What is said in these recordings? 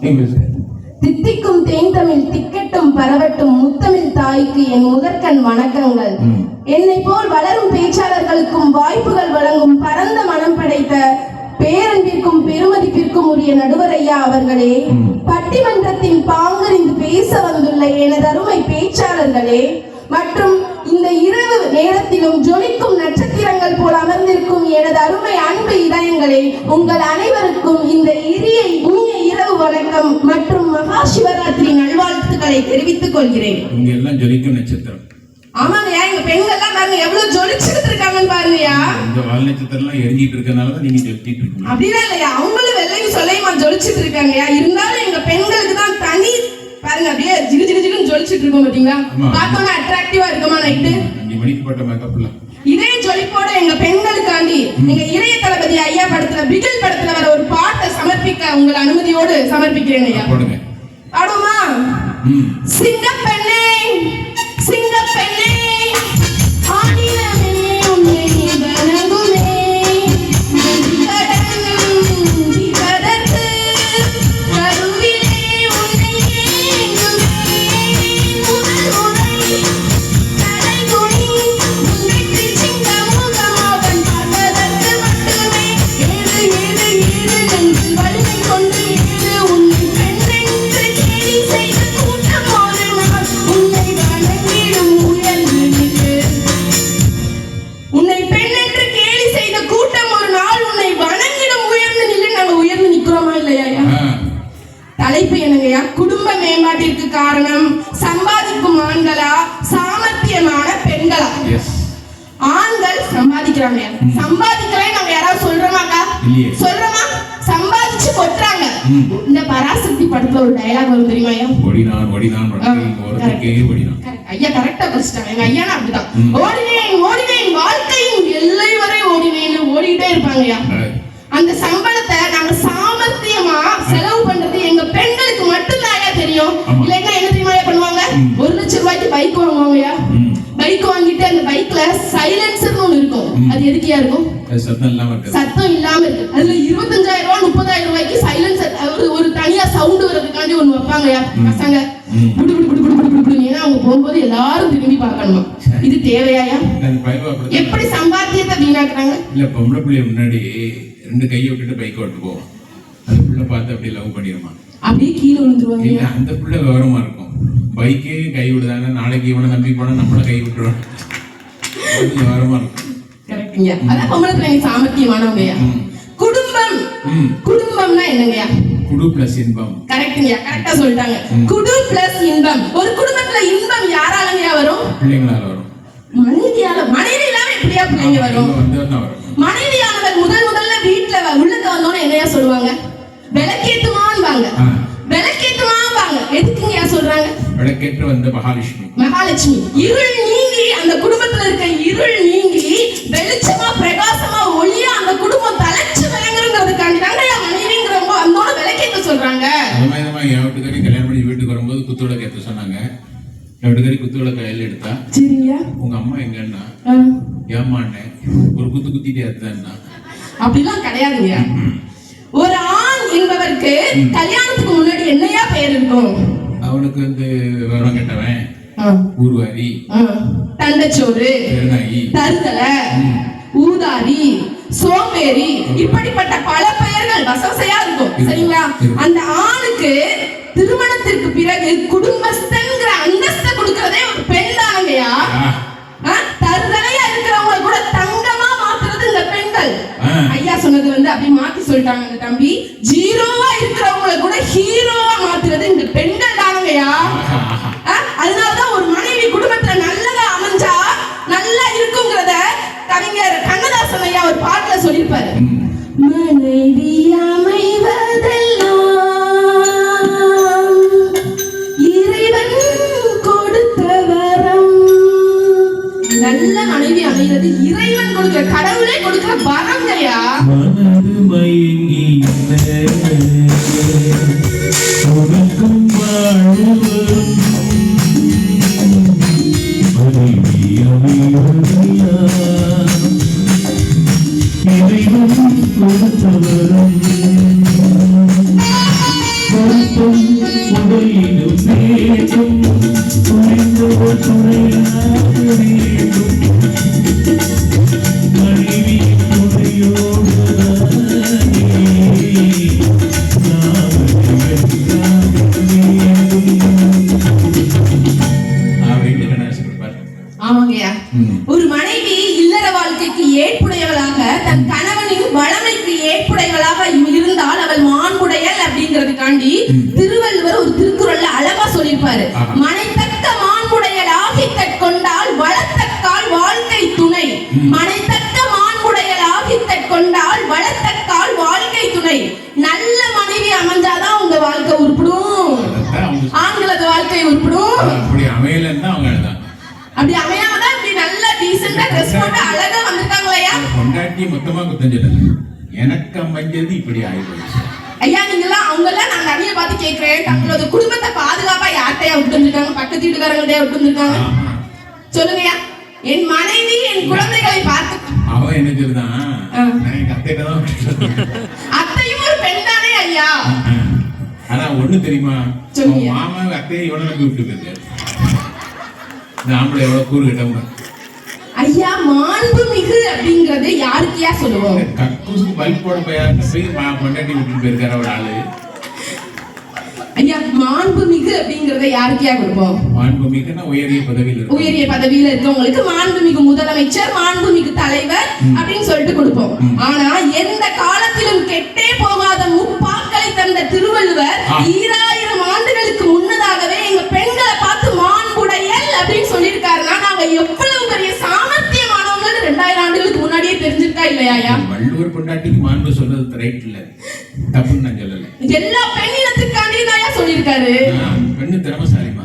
தித்திக்கும் தேன்தமிழ் திக்கட்டும் பரவட்டும் முத்தமிழ் தாய்க்கு என் முதற்கண் வணக்கங்கள். என்னை போல் வளரும் பேச்சாளர்களுக்கும் வாய்ப்புகள் வழங்கும் பரந்த மனம் படைத்த பேரன்பிற்கும் பெருமதிப்பிற்கும் உரிய நடுவர் ஐயா அவர்களே, பட்டிமன்றத்தின் பாங்கறிந்து பேச வந்துள்ள எனது அருமை பேச்சாளர்களே மற்றும் இந்த இரவு நேரத்திலும் ஜொலிக்கும் நட்சத்திரங்கள் போல் அமர்ந்திருக்கும் எனது அருமை அன்பு இதயங்களே, உங்கள் அனைவருக்கும் இந்த இனிய இரவு வணக்கம் மற்றும் மகா சிவராத்திரி நல்வாழ்த்துக்களை தெரிவித்துக் கொள்கிறேன். இங்க எல்லாம் ஜொலிக்கும் நட்சத்திரம். ஆமாங்கய்யா, எங்க பெண்கள் எல்லாம் பாருங்க எவ்வளவு ஜொலிச்சுட்டு இருக்காங்கன்னு பாருங்கய்யா. இந்த வால் நட்சத்திரம் எல்லாம் எரிஞ்சிட்டு இருக்கனாலதான் நீங்க ஜொலிச்சிட்டு இருக்கீங்க. அப்படிதான் இல்லையா, அவங்களும் வெள்ளையும் சொல்லையுமா ஜொலிச்சுட்டு இருக்காங்கய்யா. இருந்தாலும் எங்க பெண்களுக்கு தான் தனி பாருங்க, அப்படியே ஜிகு ஜிகு ஜிகுன்னு ஜொலிச்சுட்டு இருக்கோம் பாத்தீங்களா. பார்த்தோன்னா அட்ராக்டிவா இருக்குமா நைட்டு 5 மணிக்கு போட்ட மேக்கப்ல. இதே ஜொலிப்போட எங்க பெண்களுக்காண்டி எங்க இளைய தளபதி ஐயா படத்துல பிகில் படத்துல வர ஒரு பாட்டை சமர்ப்பிக்க உங்கள் அனுமதியோடு சமர்ப்பிக்கிறேன் ஐயா. போடுங்க. பாடுமா? சிங்கப்பெண்ணே சிங்கப்பெண்ணே ஆடினமே உன்னை வணங்குமே தலைப்பு என்னங்கய்யா? குடும்ப மேம்பாட்டிற்கு காரணம் சம்பாதிக்கும் ஆண்களா சாமர்த்தியமான பெண்களா? ஆண்கள் சம்பாதிக்கிறாங்க. சம்பாதிக்கிறேன் நம்ம யாராவது சொல்றோமாக்கா? சொல்றோமா? சம்பாதிச்சு கொட்டுறாங்க. இந்த பராசக்தி படத்துல ஒரு டயலாக் வரும் தெரியுமா ஐயா? ஓடினான் ஓடினான் ஒருத்தருக்கே ஓடினான். ஐயா கரெக்டா படிச்சிட்டாங்க. எங்க ஐயா அப்படிதான் ஓடினேன் ஓடினேன் வாழ்க்கையின் எல்லை வரை ஓடினேன்னு ஓடிட்டே இருப்பாங்க ஐயா. அந்த சம்பளத்தை நாங்க சாமர்த்தியமா செலவு பண்றது எங்க பெண்களுக்கு மட்டும்தான் தெரியும். இல்லைன்னா என்ன தெரியுமா பண்ணுவாங்க? 1 லட்சம் ரூபாய்க்கு பைக் வாங்குவாங்கயா. பைக் வாங்கிட்டு அந்த பைக்ல சைலன்சர்னு ஒண்ணு இருக்கும். அது எதுக்கியா இருக்கும்? சத்தம் இல்லாம இருக்கு. அதுல 25,000 ரூபாய் 30,000 ரூபாய்க்கு சைலன்சர் ஒரு தனியா சவுண்ட் வர்றதுக்காண்டி ஒண்ணு வைப்பாங்கயா பசங்க. புடு புடு புடு புடு புடு புடு. ஏன்னா அவங்க போகும்போது எல்லாரும் திரும்பி பார்க்கணுமா? இது தேவையாயா? எப்படி சம்பாத்தியத்தை வீணாக்குறாங்க? இல்ல பொம்பளை பிள்ளைய முன்னாடி 2 கையை விட்டுட்டு பைக் ஓட்டு போவோம். அந்த பிள்ளை பார்த்து அப்படியே லவ் பண்ணிடுமா, அப்படியே கீழே விழுந்துருவாங்க. இல்ல அந்த பிள்ளை விவரமா இருக்கும். பைக்கே கை விடுதாங்க, நாளைக்கு இவனை நம்பி போனா நம்மள கை விட்டுருவாங்க. விவரமா இருக்கும். கரெக்ட்ங்க. அதான் பொம்பளை பிள்ளைங்க சாமர்த்தியமானவங்கயா. குடும்பம் குடும்பம்னா என்னங்கயா? குடு பிளஸ் இன்பம். கரெக்ட்ங்க, கரெக்டா சொல்லிட்டாங்க. குடு பிளஸ் இன்பம். ஒரு குடும்பத்துல இன்பம் யாராலங்கயா வரும்? பிள்ளைங்களால வரும். மனைவியால. மனைவி இல்லாம எப்படியா பிள்ளைங்க வரும்? மனைவியானவர் முதல்ல வீட்டுல உள்ளத வந்தோன்னு என்னையா சொல்லுவாங்க? விளக்கேத்துமான்பாங்க. விளக்கேத்துமான்பாங்க. எதுக்குங்கயா சொல்றாங்க? விளக்கேற்று வந்த மகாலட்சுமி. மகாலட்சுமி. இருள் நீங்கி அந்த குடும்பத்துல இருக்க இருள் நீங்கி வெளிச்சமா பிரகாசமா ஒளியா அந்த குடும்பம் தலைச்சு விளங்குறதுக்காண்டி தாங்க மனைவிங்கிறவங்க வந்தோட விளக்கேத்த சொல்றாங்க. என் வீட்டுக்காரி கல்யாணம் பண்ணி வீட்டுக்கு வரும்போது குத்துவிளக்கு ஏத்த சொன்னாங்க. வீட்டுக்காரி குத்துவிளக்கு கையில் எடுத்தா. சரியா? உங்க அம்மா எங்கன்னா ஏமாண்ணே ஒரு குத்து குத்திட்டே இருந்தா. அப்படிலாம் கிடையாதுங்க. ஒரு ஆண் என்பவருக்கு கல்யாணத்துக்கு முன்னாடி என்னையா பெயர் இருக்கும்? அவனுக்கு வந்து விவரம் கெட்டவன், ஊர்வாரி, தண்டச்சோறு, தருதலை, ஊதாரி, சோம்பேறி, இப்படிப்பட்ட பல பெயர்கள் வசவசையா இருக்கும். சரிங்களா? அந்த ஆணுக்கு திருமணத்திற்கு பிறகு குடும்பஸ்தன்கிற அந்தஸ்தை கொடுக்கறதே ஒரு பெண் தானங்கயா. தருதலையா இருக்கிறவங்க கூட தங்கமா மாத்துறது இந்த பெண்கள். ஐயா சொன்னது வந்து அப்படியே மாத்தி சொல்லிட்டாங்க இந்த தம்பி. ஜீரோவா இருக்கிறவங்களை கூட ஹீரோவா மாத்துறது இந்த பெண்கள் தானங்கயா. அதனாலதான் ஒரு மனைவி குடும்பத்துல நல்லதா அமைஞ்சா நல்லா இருக்குங்கிறத கவிஞர் கண்ணதாசன் ஐயா ஒரு பாட்டுல சொல்லியிருப்பாரு. மனைவி அமைவதெல்லாம் இறைவன் கொடுத்த வரம். நல்ல மனைவி அமைகிறது இறைவன் கொடுக்கிற, கடவுளே கொடுக்கிற வரங்கயா. மனது மயங்கி பொருத்தம் உடையிலும் வேண்டும் துணிந்தவர் துணையாக வேண்டும் மனைவி துணையோடு ஆமாங்கய்யா. ஒரு மனைவி இல்லற வாழ்க்கைக்கு ஏற்புடையவளாக தன் கணவனின் வளமைக்கு ஏற்புடையவளாக இருந்தால் அவள் மாண்புடையல் அப்படிங்கிறதுக்காண்டி திருவள்ளுவர் ஒரு திருக்குறள்ல அழகா சொல்லியிருப்பாரு. மனைத்தக்க மாண்புடையல் ஆகித்தற் கொண்டால் வளத்தக்கால் வாழ்க்கை துணை. மனைத்தக்க மாண்புடையல் ஆகித்தற் கொண்டால் வளத்தக்கால் வாழ்க்கை துணை. நல்ல மனைவி அமைஞ்சாதான் உங்க வாழ்க்கை உருப்படும், ஆண்களது வாழ்க்கை உருப்படும். அப்படி அமையலன்னா அவங்க அப்படி அமையாம இப்படி நல்ல டீசென்ட்டா ட்ரெஸ் போட்டு அழகா வந்திருக்காங்களையா? பொண்டாட்டி மொத்தமா குத்தம் சொல்லல, எனக்கு அமைஞ்சது இப்படி ஆயிடுச்சு. ஐயா நீங்களாம் அவங்கெல்லாம் நான் நிறைய பார்த்து கேட்கிறேன், தங்களோட குடும்பத்தை பாதுகாப்பா யார்கிட்டயா விட்டு வந்திருக்காங்க? பக்கத்து வீட்டுக்காரங்கள்ட்டயா விட்டு வந்திருக்காங்க? சொல்லுங்கய்யா. என் மனைவி என் குழந்தைகளை பார்த்து அவன் என்ன சொல்லுதான், எனக்கு அத்தையிட்ட தான். அத்தையும் ஒரு பெண் தானே ஐயா? ஆனா ஒண்ணு தெரியுமா, மாமா அத்தையை இவனை நம்பி விட்டு போயிருக்காரு. நாமளே எவ்வளவு கூறு கிட்டவங்க. ஐயா மாண்புமிகு அப்படிங்கறது யாருக்கையா சொல்லுவோம்? கக்கூசுக்கு பல்ப் போட போய் பொண்டாட்டி விட்டு போயிருக்காரு ஒரு ஆளு. ஐயா மாண்புமிகு அப்படிங்கறத யாருக்கையா கொடுப்போம்? மாண்புமிகுன்னா உயரிய பதவியில இருக்கவங்களுக்கு மாண்புமிகு முதலமைச்சர், மாண்புமிகு தலைவர் அப்படின்னு சொல்லிட்டு கொடுப்போம். ஆனா எந்த காலத்திலும் கெட்டே போகாத முப்பாக்களை தந்த திருவள்ளுவர் 2000 ஆண்டுகளுக்கு முன்னதாகவே எங்க பெண்களை பார்த்து மாண்புடையல் அப்படின்னு சொல்லியிருக்காருன்னா நாங்க எவ்வளவு பெரிய சாமர்த்தியமானவங்கன்னு 2000 ஆண்டுகளுக்கு முன்னாடியே தெரிஞ்சிருக்கா இல்லையா? வள்ளுவர் பொண்டாட்டிக்கு மாண்பு சொல்றது ரைட் இல்ல, தப்புன்னு நான் சொல்லல. எல்லா பெண்ணினத்துக்காண்டி தான் சொல்லியிருக்காரு. பெண்ணு திறமசாலிமா.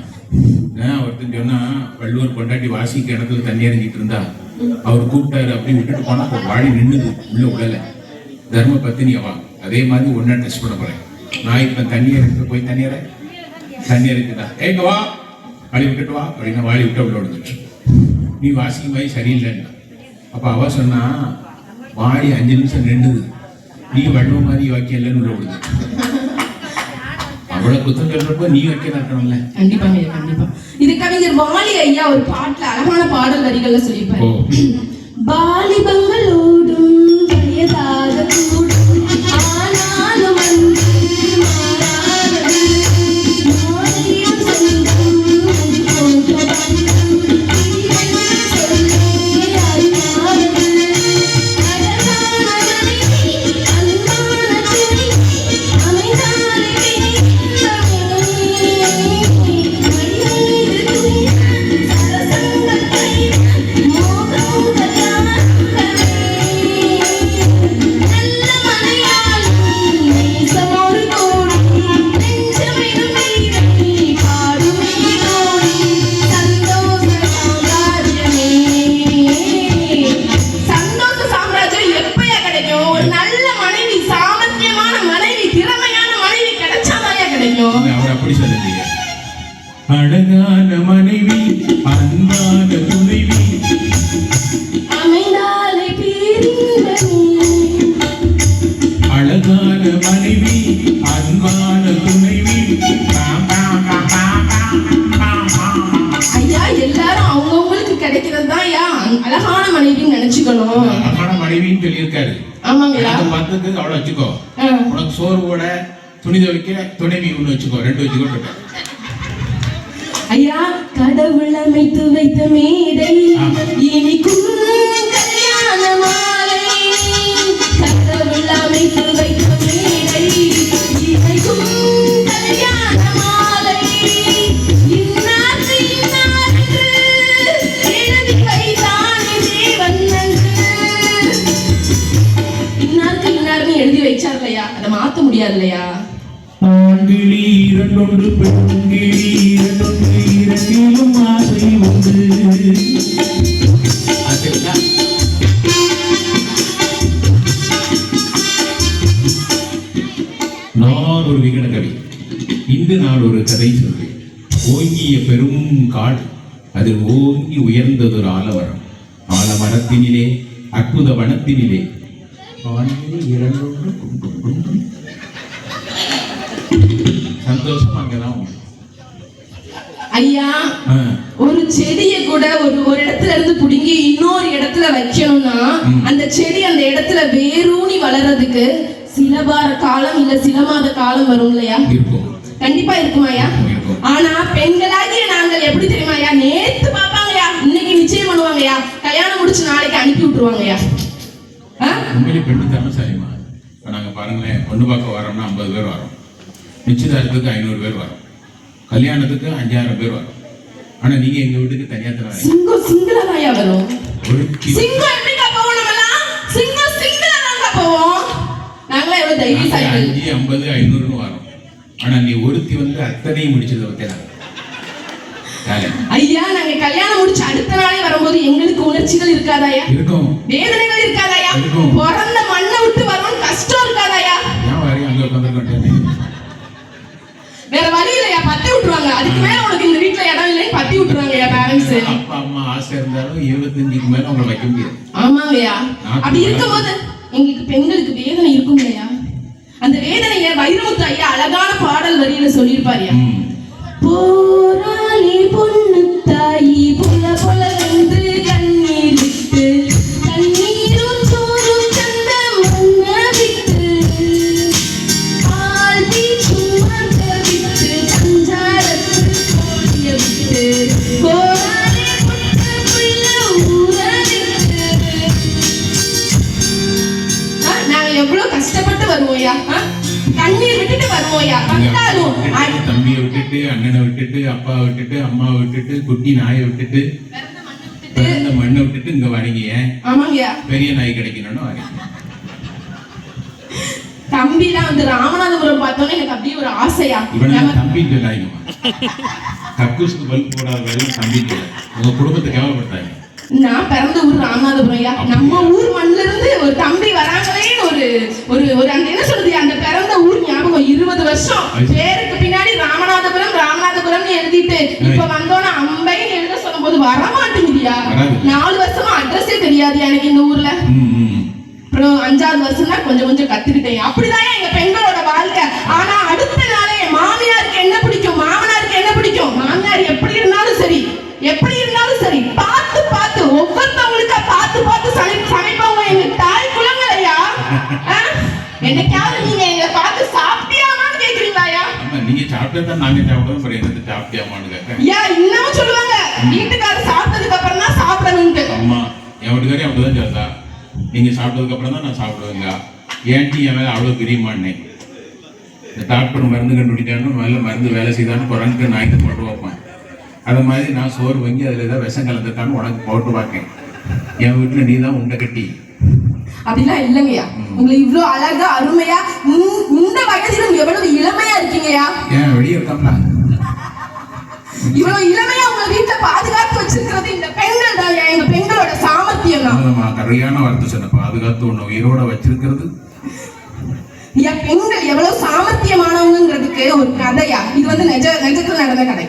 ஒருத்தன் சொன்னா வள்ளுவர் பொண்டாட்டி வாசிக்க இடத்துல தண்ணி இறங்கிட்டு இருந்தா அவர் கூப்பிட்டாரு, அப்படி விட்டுட்டு போனா வாடி நின்னுது, உள்ள உடல. தர்ம பத்தினியவா அதே மாதிரி ஒன்னா டெஸ்ட் பண்ண போறேன். நான் இப்ப தண்ணி இறக்கு போய் தண்ணி இருக்குதா, ஏங்க வா வாடி விட்டுட்டு வா அப்படின்னா வாடி விட்டு உள்ள விடுந்துட்டு நீ வாசிக்கும் மாதிரி சரியில்லைன்னா. அப்ப அவ சொன்னா வாடி 5 நிமிஷம் நின்றுது, நீ வள்ளுவ மாதிரி வாக்கியம் இல்லைன்னு உள்ள விடுது. அவ்வளவு குத்தம் சொல்றப்ப நீ வைக்க நடக்கணும்ல. கண்டிப்பாங்க கண்டிப்பா. இது கவிஞர் வாலி ஐயா ஒரு பாட்டுல அழகான பாடல் வரிகள்ல சொல்லியிருப்பாரு. வாலிபங்களோடும் வயதாக கூடும் ஆனாலும் அழகான மனைவி அன்பான துணைவி அமைந்தாலே அழகான மனைவி அன்பான துணைவி. ஐயா எல்லாரும் அவங்கவுங்களுக்கு கிடைக்கிறது தான் ஐயா அழகான மனைவின்னு நினைச்சுக்கணும். அழகான மனைவின்னு சொல்லியிருக்காரு. ஆமாங்களா? பார்த்ததுக்கு அவ்வளவு வச்சுக்கோ, உனக்கு சோறு போட துணி துவைக்க துணைவி ஒண்ணு வச்சுக்கோ, 2 வச்சுக்கோ. ஐயா கடவுள் அமைத்து வைத்த மேடை இனிக்கும் கல்யாண மாலை. கடவுள் அமைத்து வைத்த மேடை இனிக்கும் கல்யாண மாலை. இன்னார்க்கு இன்னார்க்கு எழுதி வைத்தானே தேவன் நன்று. இன்னார்க்கு இன்னார்னு எழுதி வச்சார் இல்லையா, அதை மாத்த முடியாது இல்லையா? ஆண்கிளி 2 பெண்கிளி 2 இரண்டிலும் ஆசை உண்டு. நான் ஒரு விகட கவி. இன்று நான் ஒரு கதை சொல்வேன். ஓங்கிய பெரும் காடு, அதில் ஓங்கி உயர்ந்ததொரு ஆலமரம். ஆலமரத்தினிலே அற்புத வனத்தினிலே ஆண்கிளி 2 சந்தோஷம் அங்கதான் உண்டு. ஐயா, ஒரு செடியை கூட ஒரு இடத்துல இருந்து புடுங்கி இன்னொரு இடத்துல வைக்கணும்னா அந்த செடி அந்த இடத்துல வேரூனி வளர்றதுக்கு சில வார காலம் இல்ல சில மாத காலம் வரும் இல்லையா? கண்டிப்பா இருக்குமாயா? ஆனா பெண்களாகிய நாங்கள் எப்படி தெரியுமாயா, நேத்து பாப்பாங்கயா, இன்னைக்கு நிச்சயம் பண்ணுவாங்கயா, கல்யாணம் முடிச்சு நாளைக்கு அனுப்பி விட்டுருவாங்கயா. உண்மையிலே பெண்ணு திறமைசாலிமா. இப்ப நாங்க பாருங்களேன், பொண்ணு பார்க்க வரோம்னா 50 பேர் வரோம், நிச்சயதார்த்தத்துக்கு 500 பேர் வரோம், கல்யாணத்துக்கு 5000 பேர் வரும். ஆனா நீங்க எங்க வீட்டுக்கு தனியா தான் சிங்கிளாயா வரும். சிங்கம் எப்படிக்கா போவோம்? நம்மலாம் சிங்கிளா தாங்க போவோம். நாங்களே எவ்வளவு தைரியசாலிகள். 50 500ன்னு வரும். ஆனா நீ ஒருத்தி வந்து அத்தனையும் முடிச்சதை பத்தியா ஐயா, நாங்க கல்யாணம் முடிச்சு அடுத்த நாளே வரும்போது எங்களுக்கு உணர்ச்சிகள் இருக்காதாயா? இருக்கும். வேதனைகள் இருக்காதாயா? பிறந்த மண்ணை விட்டு வரணும் கஷ்டம் இருக்காதாயா? ஏன் வரி அங்க உட்கார்ந்துட்டே வேற வழி இல்லையா, பத்தி விட்டுருவாங்க. அதுக்கு மேல உனக்கு இந்த வீட்டுல இடம் இல்லைன்னு பத்தி விட்டுருவாங்க பேரண்ட்ஸ். அப்பா அம்மா ஆசை இருந்தாலும் 25க்கு மேல உங்களை வைக்க முடியாது. ஆமாங்கய்யா. அப்படி இருக்கும்போது எங்களுக்கு பெண்களுக்கு வேதனை இருக்கும் இல்லையா? அந்த வேதனைய வைரமுத்து ஐயா அழகான பாடல் வரியில சொல்லியிருப்பாருயா. போராளி பொண்ணு தாயி புல புல வந்து கண்ணீர் விட்டு கண்ணீரும் சோறும் தந்த மண்ண விட்டு ஆழ்த்தி சுமந்த விட்டு பஞ்சாரத்து கோழிய விட்டு போராளி புட்ட புள்ள ஊர விட்டு. நாங்க எவ்வளவு கஷ்டப்பட்டு வருவோம்யா, கண்ணீர் விட்டுட்டு வருவோம்யா. வந்தாலும் தம்பியை விட்டுட்டு, அண்ணனை விட்டுட்டு, அப்பாவை விட்டுட்டு, அம்மாவை விட்டுட்டு, குட்டி நாயை விட்டுட்டு, பிறந்த மண்ணை விட்டுட்டு இங்க வரீங்க. ஆமாங்கய்யா. பெரிய நாய் கிடைக்கணும்னு வரீங்க. தம்பிலாம் வந்து ராமநாதபுரம் பார்த்தோன்னே எனக்கு அப்படியே ஒரு ஆசையா. தம்பின்னு சொல்லாதீங்கம்மா, கக்கூசுக்கு பல்ப் போடாத வேலை தம்பின்னு உங்க குடும்பத்தை கேவலப்படுத்தாங்க. நான் பிறந்த ஊர் ராமநாதபுரம்யா. நம்ம ஊர் மண்ணில இருந்து ஒரு தம்பி வராங்களேன்னு ஒரு அந்த என்ன சொல்றது, அந்த பிறந்த ஊர் ஞாபகம். 20 வருஷம் பேருக்கு பின்னாடி ராமநாதபுரம் எழுதிட்டு இப்ப வந்தோன்னா அம்பைன்னு எழுத சொல்லும் போது வரமாட்டேங்குதியா. 4 வருஷமா அட்ரஸே தெரியாது எனக்கு இந்த ஊர்ல. அப்புறம் 5வது வருஷம் தான் கொஞ்சம் கத்துக்கிட்டேன். அப்படிதான் எங்க பெண்களோட வாழ்க்கை. ஆனா அடுத்த நாளே மாமியாருக்கு என்ன பிடிக்கும், மாமனாருக்கு என்ன பிடிக்கும், மாமியார் எப்படி இருந்தாலும் சரி பார்த்து ஒவ்வொருத்தவங்களுக்கா பார்த்து சமைப்பவங்க எங்க தாய் குலங்களையா. என்னைக்காவது நீங்க எங்களை பார்த்து சாப்பிட்டியாமான்னு கேக்குறீங்களாயா? நீங்க சாப்பிட்டா நாங்க சாப்பிடுவோம், அப்புறம் என்ன சாப்பிட்டியாமான்னு கேட்க. இன்னமும் சொல்லுவாங்க வீட்டுக்காரர் சாப்பிட்டதுக்கு அப்புறம் தான் சாப்பிடணும்னு. அம்மா என் வீட்டுக்காரே அப்படிதான் சொல்றா, நீங்க சாப்பிட்டதுக்கு அப்புறம் தான் நான் சாப்பிடுவேங்க. ஏன்டி என் மேல அவ்வளவு பிரியமானே. இந்த டாக்டர் மருந்து கண்டுபிடிச்சாலும் மேல மருந்து வேலை செய்தாலும் குரங்கு நாய்க்கு போட்டு வைப்பேன். அது மாதிரி நான் சோறு வாங்கி அதில் ஏதாவது விஷம் கலந்துட்டான்னு உனக்கு போட்டு பார்க்கேன். என் வீட்டுல நீ தான் உண்டை கட்டி. அப்படிலாம் இல்லைங்கய்யா. உங்களை இவ்வளவு அழகா அருமையா இந்த வயதிலும் எவ்வளவு இளமையா இருக்கீங்கயா. ஏன் வெளியே இருக்காங்களா? இவ்வளவு இளமையா உங்க வீட்டுல பாதுகாத்து வச்சிருக்கிறது இந்த பெண்கள் தான். எங்க பெண்களோட சாமர்த்தியம் தான். கரையான வார்த்தை சொன்ன, பாதுகாத்து உன்னை உயிரோட வச்சிருக்கிறது. பெண்கள் எவ்வளவு சாமர்த்தியமானவங்கிறதுக்கு ஒரு கதையா. இது வந்து நிஜத்துல நடந்த கதை.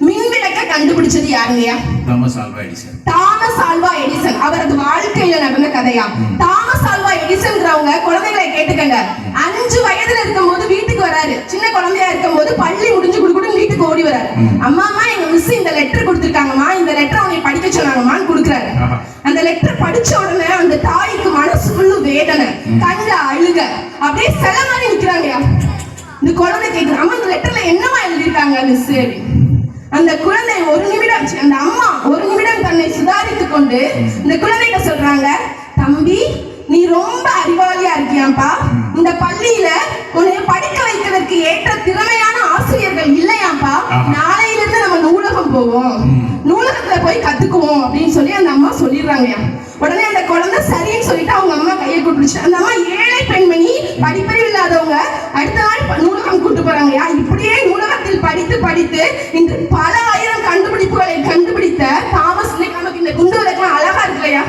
மின்விளக்க கண்டுபிடிச்சது யாருங்கயா? Thomas Alva Edison. அவரது வாழ்க்கையில நடந்த கதையா. தாமஸ் ஆல்வா எடிசன்ங்கிறவங்க குழந்தைகளை கேட்டுக்கங்க. 5 வயதுல இருக்கும் போது வீட்டுக்கு வராரு. சின்ன குழந்தையா இருக்கும் போது பள்ளி முடிஞ்சு குடுக்குன்னு வீட்டுக்கு ஓடி வராரு. அம்மா எங்க மிஸ் இந்த லெட்டர் கொடுத்திருக்காங்கம்மா, இந்த லெட்டர் உன்னை படிக்க சொன்னாங்கம்மான்னு கொடுக்குறாரு. அந்த லெட்டர் படிச்ச உடனே அந்த தாய்க்கு மனசுக்குள்ள வேதனை, கண்ட அழுக, அப்படியே சில மாதிரி நிக்கிறாங்கயா. இந்த குழந்தை கேக்குது, அம்மா இந்த லெட்டர்ல என்னமா எழுதிருக்காங்க மிஸ்? அந்த குழந்தை அந்த அம்மா ஒரு நிமிடம் தன்னை சுதாரித்துக் கொண்டு இந்த குழந்தைகிட்ட சொல்றாங்க, தம்பி நீ ரொம்ப அறிவாளியா இருக்கியாப்பா. இந்த பள்ளியில உன்னை படிக்க வைக்கிறதுக்கு ஏற்ற திறமையான ஆசிரியர்கள் இல்லையாப்பா. நாளையிலிருந்து நம்ம நூலகம் போவோம், நூலகத்துல போய் கத்துக்குவோம் அப்படின்னு சொல்லி அந்த அம்மா சொல்லிடுறாங்கயா. உடனே அந்த குழந்தை சரின்னு சொல்லிட்டு அவங்க அம்மா கையை கூப்பிடுச்சு. அந்த அம்மா ஏழை பெண்மணி, படிப்பறிவு இல்லாதவங்க. அடுத்த நாள் நூலகம் கூட்டு போறாங்கயா. இப்படியே நூலகத்தில் படித்து இன்று பல ஆயிரம் கண்டுபிடிப்புகளை கண்டுபிடித்த தாமஸ். நமக்கு இந்த குண்டு விளக்கெல்லாம் அழகா இருக்குல்லையா?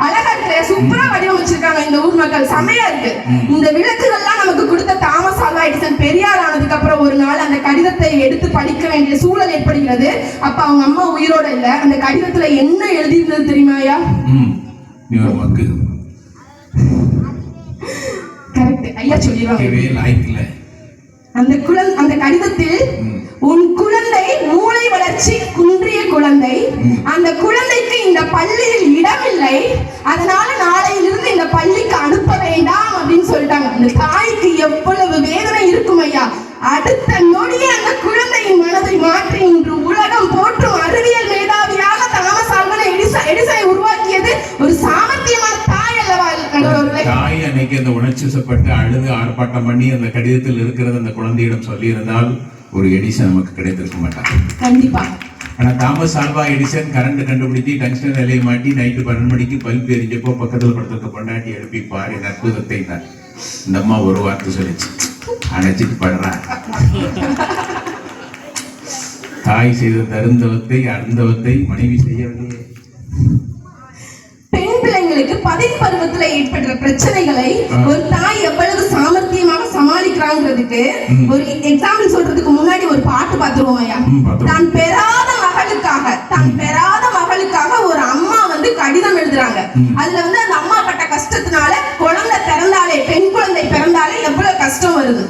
அழகா இருக்கு, சூப்பரா வடிவமைச்சிருக்காங்க இந்த ஊர் மக்கள். செமையா இருக்கு. இந்த விளக்குகள்லாம் நமக்கு கொடுத்த தாமஸ் ஆல்வா எடிசன் பெரியார் ஆனதுக்கு அப்புறம் ஒரு நாள் அந்த கடிதத்தை எடுத்து படிக்க வேண்டிய சூழல் ஏற்படுகிறது. அப்ப அவங்க அம்மா உயிரோட இல்ல. அந்த கடிதத்துல என்ன எழுதி இருந்தது தெரியுமாயா? கரெக்ட் ஐயா சொல்லிடுவாங்க. அந்த கடிதத்தில் உன் குழந்தை மூளை வளர்ச்சி குன்றிய குழந்தை, அந்த குழந்தைக்கு இந்த பள்ளியில் இடமில்லை, அதனால நாளையிலிருந்து இந்த பள்ளிக்கு அனுப்ப வேண்டாம் அப்படின்னு சொல்லிட்டாங்க. அந்த தாய்க்கு எவ்வளவு வேதனை இருக்கும் ஐயா. அடுத்த நொடியே அந்த குழந்தையின் மனதை மாற்றி இன்று உலகம் போற்றும் அறிவியல் மேதாவியாக தாமஸ் ஆல்வா எடிசனை உருவாக்கியது ஒரு சாமர்த்தியமான தாய் அல்லவா? தாய் அன்னைக்கு அந்த உணர்ச்சிசப்பட்டு அழுது ஆர்ப்பாட்டம் பண்ணி அந்த கடிதத்தில் இருக்கிறது அந்த குழந்தையிடம் சொல்லி இருந்தால் ஒரு எடிசன் நமக்கு கிடைத்திருக்க மாட்டாங்க கண்டிப்பா. ஆனா தாமஸ் ஆல்வா எடிசன் கரண்ட் கண்டுபிடிச்சி டங்ஸ்டன் நிலையை மாட்டி நைட்டு 12 மணிக்கு பல்ப் எரிஞ்சப்போ பக்கத்தில் படுத்திருக்க பொண்டாட்டி எழுப்பி பாரு அற்புதத்தை இந்த அம்மா ஒரு வார்த்தை சொல்லிச்சு, அணைச்சிட்டு படுறா. தாய் செய்த தருந்தவத்தை அருந்தவத்தை மனைவி செய்யவில்லையே. பெண் பிள்ளைங்களுக்கு பதின் பருவத்துல ஏற்படுற பிரச்சனைகளை ஒரு தாய் எவ்வளவு சாமர்த்தியமாக சமாளிக்கிறாங்கிறதுக்கு ஒரு எக்ஸாம்பிள் சொல்றதுக்கு முன்னாடி ஒரு பாட்டு பார்த்துருவோம் ஐயா. தான் பெறாத மகளுக்காக ஒரு அம்மா வந்து கடிதம் எழுதுறாங்க. அதுல வந்து அந்த அம்மா பட்ட கஷ்டத்தினால குழந்தை பிறந்தாலே, பெண் குழந்தை பிறந்தாலே எவ்வளவு கஷ்டம் வருது.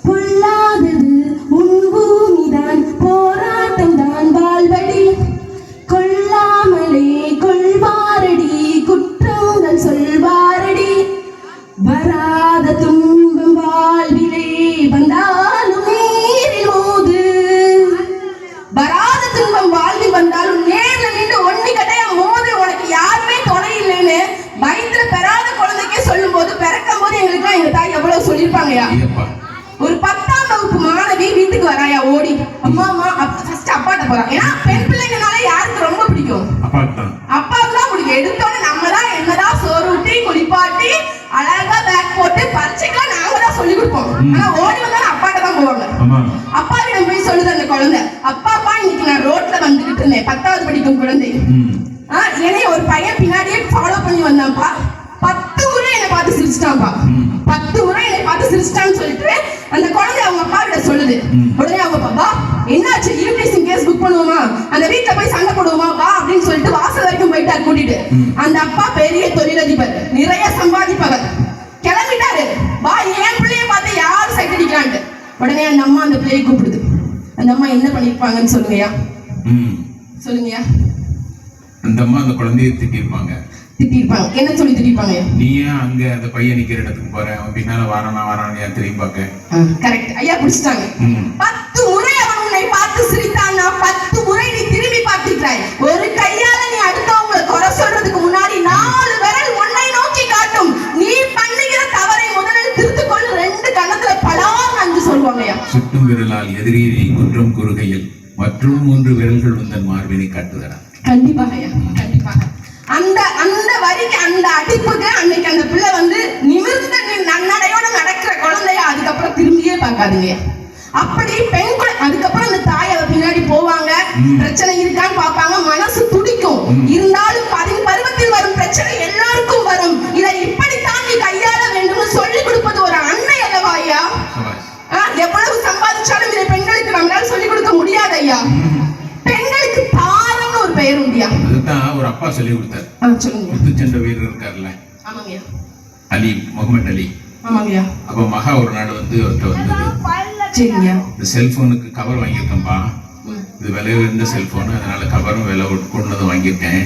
பொல்லாதது உன் பூமிதான், போராட்டம் தான் வாழ்வடி, கொல்லாமலே கொள்வாரடி, குற்றங்கள் சொல்வாரடி, வராத துன்பம் வாழ்விலே வந்தாலும் நேரில் மோது, வராத துன்பம் வாழ்வில் வந்தாலும் நேர்ல நின்று ஒண்ணி கட்டையா மோது, உனக்கு யாருமே துணை இல்லைன்னு வயிற்றுல பெறாத குழந்தைக்கே சொல்லும் போது, பிறக்கும் போது எங்களுக்கு எங்க தாய் எவ்வளவு சொல்லியிருப்பாங்கயா. ஒரு 10ஆம் வகுப்பு மாணவி வீட்டுக்கு வராயா ஓடி, அம்மா ஃபர்ஸ்ட் அப்பாட்ட போறா. ஏன்னா பெண் பிள்ளைங்கனாலே யாருக்கு ரொம்ப பிடிக்கும்? அப்பாவுக்கு தான் பிடிக்கும். எடுத்தோட நம்ம தான் என்னதான் சோறு ஊட்டி குளிப்பாட்டி அழகா பேக் போட்டு பரீட்சைக்கெல்லாம் நாங்க தான் சொல்லி கொடுப்போம். ஆனா ஓடி வந்தாலும் அப்பாட்ட தான் போவாங்க. அப்பா கிட்ட போய் சொல்லுது அந்த குழந்தை, அப்பாப்பா இன்னைக்கு நான் ரோட்ல வந்துகிட்டு இருந்தேன், 10வது படிக்கும் குழந்தை, என்னைய ஒரு பையன் பின்னாடியே ஃபாலோ பண்ணி வந்தான்ப்பா, 10 முறை என்னை பார்த்து சிரிச்சிட்டான்ப்பா, 10 முறை என்னை பார்த்து சிரிச்சிட்டான்னு சொல்லிட்டு அந்த குழந்தை அவங்க அப்பா கிட்ட சொல்லுது. உடனே அவங்க பாப்பா என்னாச்சு, ஈவ்டீசிங் கேஸ் புக் பண்ணுவோமா, அந்த வீட்டுல போய் சண்டை போடுவோமா வா அப்படின்னு சொல்லிட்டு வாசல் வரைக்கும் போயிட்டாரு கூட்டிட்டு. அந்த அப்பா பெரிய தொழிலதிபர், நிறைய சம்பாதிப்பவர், கிளம்பிட்டாரு. வா என் பிள்ளைய பார்த்து யாரும் சைட் அடிக்கிறான்ட்டு. உடனே அந்த அம்மா அந்த பிள்ளையை கூப்பிடுது. அந்த அம்மா என்ன பண்ணிருப்பாங்கன்னு சொல்லுங்கய்யா. சொல்லுங்கய்யா. அந்த அம்மா அந்த குழந்தையை திட்டிருப்பாங்க. என்ன சொல்லி திட்டிருப்பாங்க? நீ அங்க அந்த பையன் நிக்கிற இடத்துக்கு போற, அவன் பின்னால வாரானா தெரியும் பாக்க. கரெக்ட் ஐயா, பிடிச்சிட்டாங்க. 10 முறை அவன் உன்னை பார்த்து சிரித்தான், 10 முறை நீ திரும்பி பார்த்திருக்கிறாய். ஒரு கையால நீ அடுத்தவங்களை குறை சொல்றதுக்கு முன்னாடி 4 விரல் உன்னை நோக்கி காட்டும். நீ பண்ணுகிற தவறை முதலில் திருத்துக்கொள், 2 கணத்துல பலார் அஞ்சு சொல்லுவாங்கய்யா. சுட்டும் விரலால் எதிரியை குற்றம் கூறுகையில் மற்றும் 3 விரல்கள் உந்தன் மார்பினை காட்டுதடா. கண்டிப்பாக ஐயா, கண்டிப்பாக. அந்த வரிக்கு அந்த அடிப்புக்கு அன்னைக்கு அந்த பிள்ளை வந்து நிமிர்ந்து நன்னடையோட நடக்கிற குழந்தைய அதுக்கப்புறம் திரும்பியே பார்க்காதீங்க. அப்படி பெண் குழந்தை அதுக்கப்புறம் அந்த தாய் அவ பின்னாடி போவாங்க, பிரச்சனை இருக்கான்னு பார்ப்பாங்க, மனசு துடிக்கும். இருந்தாலும் பருவத்தில் வரும் பிரச்சனை எல்லாருக்கும் வரும். இதை இப்படித்தான் நீ கையாள வேண்டும் சொல்லி கொடுப்பது ஒரு அன்னை அல்லவா ஐயா? எவ்வளவு சம்பாதிச்சாலும் இதை பெண்களுக்கு நம்மளால சொல்லிக் கொடுக்க முடியாது ஐயா. பெண்களுக்கு தாரம்னு ஒரு பெயர் உண்டியா? அதுதான் ஒரு அப்பா சொல்லி கொடுத்தாரு. சொல்லுங்க. குத்துச்சண்டை வீரர் இருக்கார்ல, ஆமாங்கய்யா, அலி, முகமது அலி. ஆமாங்கய்யா. அப்ப மகா ஒரு நாள் வந்து அவர்கிட்ட வந்தது. சரிங்க. இந்த செல்போனுக்கு கவர் வாங்கியிருக்கேன்பா, இது விலை உயர்ந்த செல்போனு, அதனால கவரும் விலை கொண்டது வாங்கியிருக்கேன்,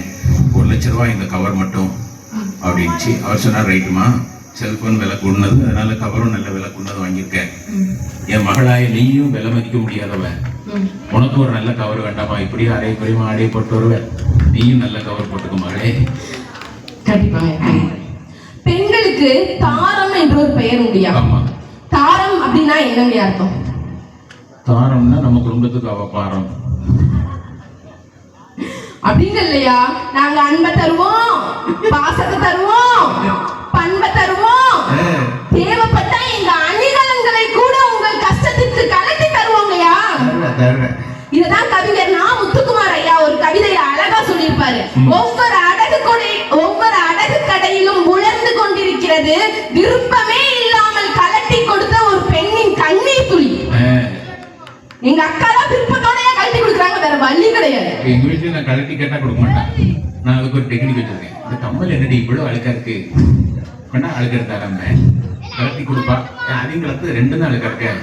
1 லட்ச ரூபாய் இந்த கவர் மட்டும் அப்படின்ச்சு. அவர் சொன்னார், ரைட்டுமா, செல்போன் விலை கூடனது, அதனால கவரும் நல்ல விலை கூடனது வாங்கியிருக்கேன். என் மகளாய நீயும் விலை மதிக்க முடியாதவ, உனக்கு ஒரு நல்ல கவர் வேண்டாமா, இப்படி அரை குறைமா அடைய போட்டு வருவேன், நீயும் நல்ல கவர் போட்டுக்க மகளே. கண்டிப்பாக. பெண்களுக்கு தாரம் என்ற ஒரு பெயர் உண்டியா? ஆமா. தாரம் அப்படின்னா என்னங்க அர்த்தம்? தாரம்னா நம்ம குடும்பத்துக்கு அவ பாரம் அப்படிங்க இல்லையா? நாங்க அன்பை தருவோம், பாசத்தை தருவோம், பண்பை தருவோம், தேவைப்பட்ட எங்க அணிகலன்களை கூட உங்கள் கஷ்டத்திற்கு கலட்டி தருவோங்கய்யா. இததான் கவிஞர் நா. முத்துக்குமார் ஐயா ஒரு கவிதையில அழகா சொல்லியிருப்பாரு. ஒவ்வொரு அடகு கடையிலும் உழந்து கொண்டிருக்கிறது விருப்பமே இல்லாமல் கலட்டி கொடுத்த ஒரு பெண்ணின் கண்ணீர் துளி. எங்க அக்கா தான் விருப்பத்தோடய கழட்டி கொடுக்குறாங்க, வேற வழி கிடையாது. எங்க வீட்டுல நான் கழட்டி கேட்டா கொடுக்க மாட்டேன். நான் அதுக்கு ஒரு டெக்னிக் வச்சிருக்கேன். இந்த கம்மல் என்னடி இவ்வளவு அழுக்கா இருக்கு, பண்ணா அழுக்கிறதாரம்ப கலட்டி கொடுப்பா. அதையும் கலத்து 2 நாள் கறக்க.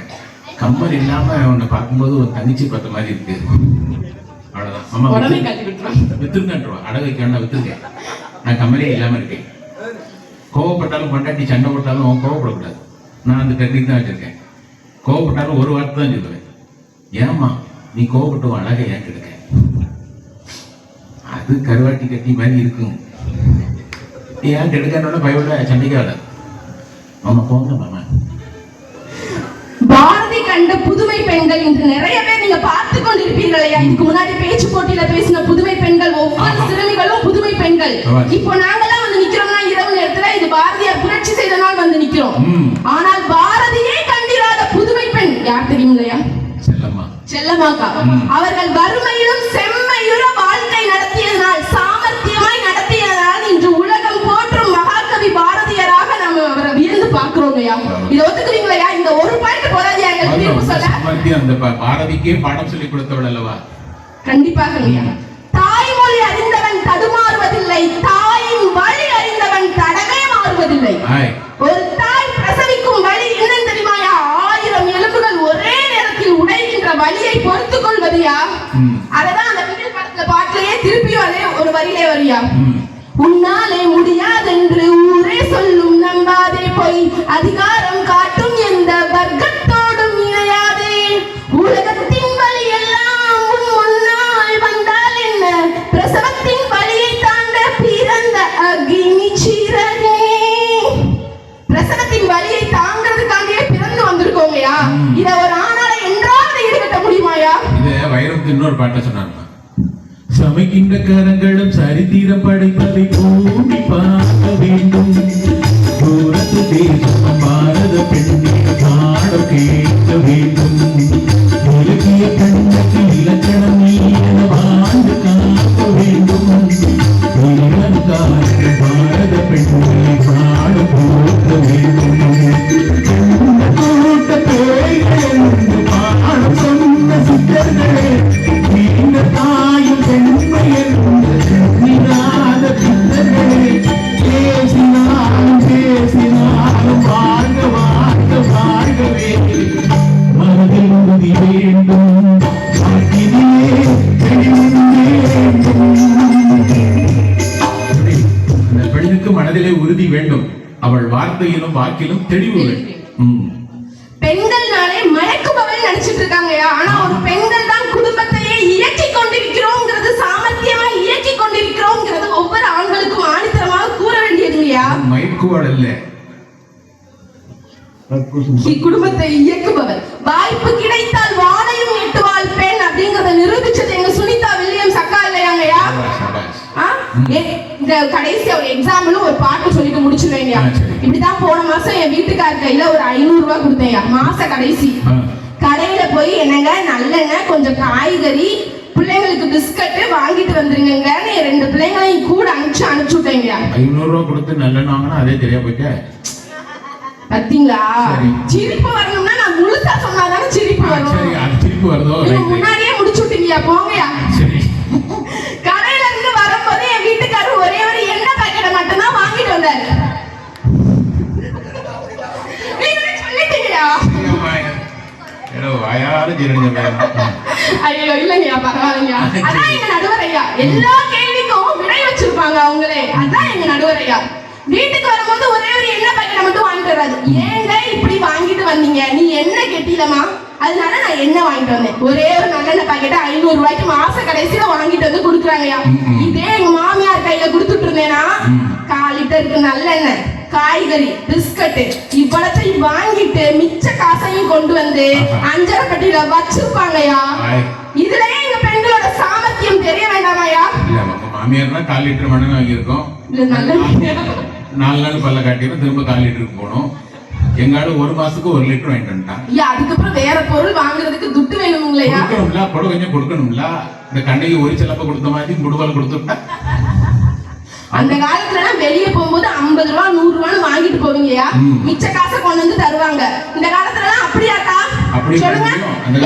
கம்மல் இல்லாம உன்னை பார்க்கும்போது ஒரு தங்கச்சி பார்த்த மாதிரி இருக்கு. அவ்வளவுதான். அம்மா வித்துருக்கேன்றவா, அடகு வைக்கணும் வித்துருக்கேன். நான் கம்மலே இல்லாம இருக்கேன். கோவப்பட்டாலும் பொண்டாட்டி சண்டை போட்டாலும் கோவப்படக்கூடாது. நான் அந்த டெக்னிக் தான் வச்சிருக்கேன். கோவப்பட்டாலும் ஒரு வார்த்தை தான் சொல்லுவேன், ஏமா நீ கோவப்பட்டு அழகை ஏன் கெடுக்க. அது கருவாட்டி கட்டி மாதிரி இருக்கும். ஏன் கெடுக்கனோட பயப்பட சண்டைக்கு வராது. மாமா போங்க மாமா. பாரதி கண்ட புதுமை பெண்கள் இன்று நிறைய பேர் நீங்க பார்த்து கொண்டிருப்பீர்கள் ஐயா. இதுக்கு முன்னாடி பேச்சு போட்டியில பேசின புதுமை பெண்கள், ஒவ்வொரு சிறுமிகளும் புதுமை பெண்கள். இப்போ நாங்கெல்லாம் வந்து நிக்கிறோம்னா இரவு நேரத்துல இது பாரதியார் புரட்சி செய்த நாள் வந்து நிக்கிறோம். ஆனால் பாரதியே கண்டிராத புதுமை பெண் யார் தெரியுங்களா? செல்லம்மாக்கா. அவர்கள் வறுமையிலும் செம்மையுற வாழ்க்கை நடத்தியதனால், சாமர்த்தியமாய் நடத்தியதனால் இன்று உலகம் போற்றும் மகாகவி பாரதியாராக நம்ம அவரை வியந்து பார்க்கிறோம் ஐயா. இதை ஒத்துக்குவீங்களா? இந்த ஒரு பாயிண்ட் போதாதியா எங்களுக்கு தீர்ப்பு சொல்ல? அந்த பாரதிக்கே பாடம் சொல்லி கொடுத்தவள் அல்லவா? கண்டிப்பாக ஐயா. தாய்மொழி அறிந்தவன் தடுமாறுவதில்லை, தாயின் வழி அறிந்தவன் தடமே மாறுவதில்லை. ஒரு தாய் பிரசவிக்கும் வழி என்ன தெரியுமாயா? 1000 எலும்புகள் ஒரே நேரத்தில் உடைகின்ற வலியை பொறுத்துக் கொள்வதையா. அததான் அந்த பிகில் படத்துல பாட்டிலேயே திருப்பியும் அதே ஒரு வரியிலே வரியா. உன்னாலே முடியாதென்று ஊரே சொல்லும் நம்பாதே போய், அதிகாரம் காட்டும் எந்த வர்க்கத்தோடும் இணையாதே. உலகத்தின் வழி எல்லாம் உன் முன்னால் வந்தால் என்ன, பிரசவத்தின் வழியை தாண்ட பிறந்த அக்னி சிறகே. பிரசவத்தின் வழியை தாங்கிறதுக்காண்டியே பிறந்து வந்திருக்கோங்கயா. இத ஒரு ஆணால என்றாவது ஈடுகட்ட முடியுமாயா? இத வைரமுத்து இன்னொரு பாட்டை சொன்னாங்க, சமைக்கின்ற கரங்களும் சரித்திரம் படைப்பதை கூடி பார்க்க வேண்டும். தூரத்து தேசம் பாரத பெண்ணின் பாடம் கேட்க வேண்டும். இலக்கிய கண்ணுக்கு இலக்கணம் நீன வாழ்ந்து காக்க வேண்டும். பாரத பெண்ணினை பாடம் போக்க வேண்டும். கூட்ட பேய்கள் என்று பாடம் சொன்ன சித்தர்களே, நீண்ட தாயும் பெண்மை என்று நீராத பித்தர்களே, பேசினாலும் பேசினாலும் வாழ்க வாழ்க வாழ்கவே. மனதில் உறுதி வேண்டும், வாழ்க்கையிலே அந்த பெண்ணுக்கு மனதிலே உறுதி வேண்டும், அவள் வார்த்தையிலும் வாக்கிலும் தெளிவு வேண்டும். பெண்கள்னாலே மயக்குபவள் நினைச்சிட்டு இருக்காங்கயா. ஆனா ஒரு பெண்கள் தான் குடும்பத்தையே இயக்கி கொண்டிருக்கிறோம்ங்கிறது, சாமர்த்தியமா இயக்கி கொண்டிருக்கிறோம்ங்கிறது ஒவ்வொரு ஆண்களுக்கும் ஆணித்தரமாக கூற வேண்டியதுங்கயா. மயக்குவாள் அல்ல, குடும்பத்தை இயக்குபவர். வாய்ப்பு கிடைத்தால் வாழையும் எட்டுவாள் பெண் அப்படிங்கறத நிரூபிச்சது எங்க சுனிதா வில்லியம்ஸ் அக்கா இல்லையாங்கயா. இந்த கடைசியா ஒரு எக்ஸாம்பிளும் ஒரு பாட்டு சொல்லிட்டு முடிச்சிருவேங்க. இப்படிதான் போன மாசம் என் வீட்டுக்கார கையில ஒரு 500 ரூபாய் கொடுத்தேன். மாச கடைசி கடையில போய் என்னங்க நல்லெண்ணெய், கொஞ்சம் காய்கறி, பிள்ளைங்களுக்கு பிஸ்கட் வாங்கிட்டு வந்துருங்க. 2 பிள்ளைங்களையும் கூட அனுப்பிச்சு விட்டேங்க. 500 ரூபாய் கொடுத்து நல்லெண்ணெய் வாங்கினா அதே தெரியா போயிட்ட. பாத்தீங்களா? சிரிப்பு வரணும்னா நான் முழுசா சொன்னாதானே சிரிப்பு வரும். சிரிப்பு வருதோ? முன்னாடியே முடிச்சு விட்டீங்க போங்கயா. கடையில இருந்து வரும்போது என் வீட்டுக்காரர் ஒரே ஒரு எண்ணெய் பாக்கெட்டை மட்டும் தான் வாங்கிட்டு வந்தாரு. சொல்லிட்டீங்களா? ஐயோ இல்லைங்கய்யா, பரவாயில்லையா. அதான் எங்க நடுவர் ஐயா. எல்லா கேள்விக்கும் விடை வச்சிருப்பாங்க அவங்களே. அதான் எங்க நடுவர் ஐயா. வீட்டுக்கு வரும்போது ஒரே ஒரு எண்ணெய் பாக்கெட்டை மட்டும் வாங்கிட்டு வராது. ஏங்க இப்படி வாங்கிட்டு வந்தீங்க, நீ என்ன கெட்டிலமா, அதனால நான் எண்ணெய் வாங்கிட்டு வந்தேன். ஒரே ஒரு நல்லெண்ணெய் பாக்கெட்டை 500 ரூபாய்க்கு மாச கடைசியில வாங்கிட்டு வந்து கொடுக்குறாங்கயா. இதே எங்க மாமியார் கையில கொடுத்துட்டு இருந்தேன்னா 1/4 லிட்டருக்கு நல்லெண்ணெய், காய்கறி, பிஸ்கட் இவ்வளத்தையும் வாங்கிட்டு மிச்ச காசையும் கொண்டு வந்து அஞ்சரை பெட்டியில வச்சிருப்பாங்கயா. இதுலயே எங்க பெண்களோட சாமர்த்தியம் தெரிய வேண்டாமாயா? மாமியார்னா 1/4 லிட்டர் மண்ணெண்ணெய் வாங்கியிருக்கோம். 4 நாள் பல்ல காட்டியும் திரும்ப 1/4 லிட்டருக்கு போகணும். எங்காடு 1 மாசத்துக்கு 1 லிட்டர் வாங்கிட்டு வந்துட்டான். அதுக்கப்புறம் வேற பொருள் வாங்குறதுக்கு துட்டு வேணும்லையா? கொடுக்கணும்ல, கூட கொஞ்சம் கொடுக்கணும்ல. இந்த கண்ணைக்கு ஒரு சிலப்ப கொடுத்த மாதிரி முடுவால் கொடுத்துட்டா. அந்த காலத்துல வெளியே போகும்போது 50 ரூபா 100 ரூபான்னு வாங்கிட்டு போவீங்கயா. மிச்ச காசை கொண்டு வந்து தருவாங்க. இந்த காலத்துல அப்படியாக்கா? சொல்லுங்க.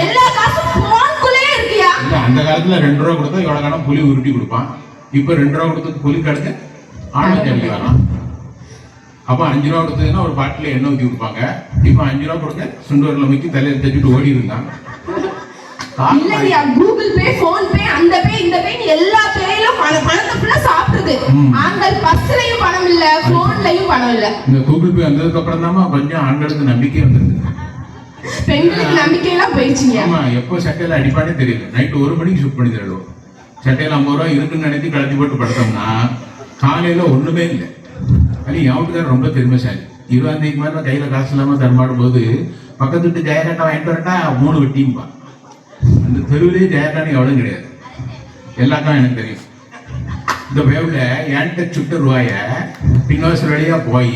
எல்லா காசும் போன்குள்ளே இருக்கியா? அந்த காலத்துல 2 ரூபா கொடுத்தா எவ்வளவு காலம் புலி உருட்டி கொடுப்பான். இப்ப 2 ரூபா கொடுத்து புலி கடுக்க ஆணை வரான். அப்போ 5 ரூபா கொடுத்ததுன்னா ஒரு பாட்டில் எண்ணெய் ஊற்றி கொடுப்பாங்க. இப்போ 5 ரூபா கொடுங்க சுண்டூரில் முக்கி தலையில் தச்சுட்டு ஓடி இருந்தாங்க. இல்லையா, கூகுள் பே, போன் பே, அந்த பே, இந்த பே, எல்லா பேயிலும் பணத்தை ஃபுல்லா சாப்பிடுது. ஆண்கள் பஸ்லயும் பணம் இல்ல, போன்லயும் பணம் இல்ல. இந்த கூகுள் பே வந்ததுக்கு அப்புறம் தான் கொஞ்சம் ஆண்களுக்கு நம்பிக்கை வந்திருக்கு. பெண்களுக்கு நம்பிக்கை எல்லாம் போயிடுச்சுங்க. ஆமா, எப்போ சட்டையில அடிப்பானே தெரியல. நைட்டு 1 மணிக்கு ஷூட் பண்ணி தருவோம். சட்டையில 50 ரூபா இருக்குன்னு நினைத்து கழட்டி போட்டு படுத்தோம்னா காலையில ஒண்ணுமே இல்லை. அது என் வீட்டுக்காரர் ரொம்ப திறமைசாலி. 20 தேதிக்கு மேல கையில காசு இல்லாம தரமாடும் போது பக்கத்து விட்டு ஜெயகாட்டா வாங்கிட்டு வரட்டா 3 வெட்டியும்பா. அந்த தெருவிலேயே ஜெயகாட்டா எவ்வளவு கிடையாது. எல்லாருக்கும் எனக்கு தெரியும். இந்த வேவ்ல என்கிட்ட சுட்ட ரூபாய பின்வாசல் வழியா போய்